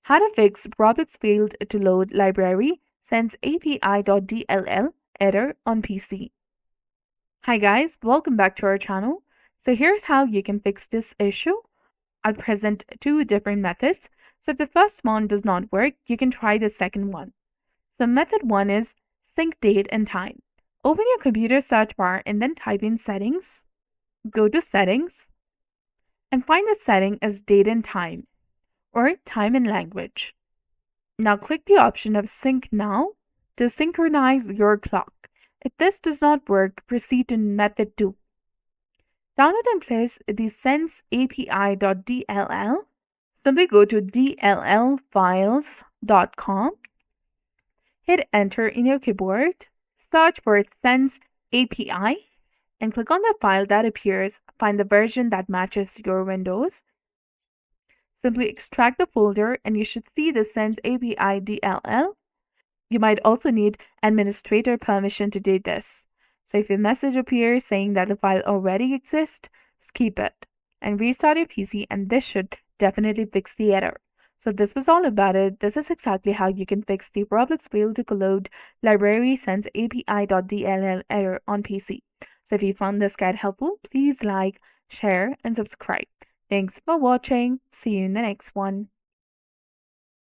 How to fix Roblox failed to load library SensAPI.dll error on PC. Hi guys, welcome back to our channel. So here's how you can fix this issue. I'll present two different methods. So if the first one does not work, you can try the second one. So method one is sync date and time. Open your computer search bar and then type in settings. Go to settings and find the setting as date and time or time and language. Now click the option of sync now to synchronize your clock. If this does not work, proceed to method 2. Download and place the SensAPI.dll. Simply go to dllfiles.com. Hit enter in your keyboard. Search for SensAPI and click on the file that appears. Find the version that matches your Windows. Simply extract the folder and you should see the SensAPI.dll. You might also need administrator permission to do this. So if a message appears saying that the file already exists, skip it and restart your PC, and this should definitely fix the error. So this was all about it. This is exactly how you can fix the Roblox failed to load library SensAPI.dll error on PC. So if you found this guide helpful, please like, share, and subscribe. Thanks for watching. See you in the next one.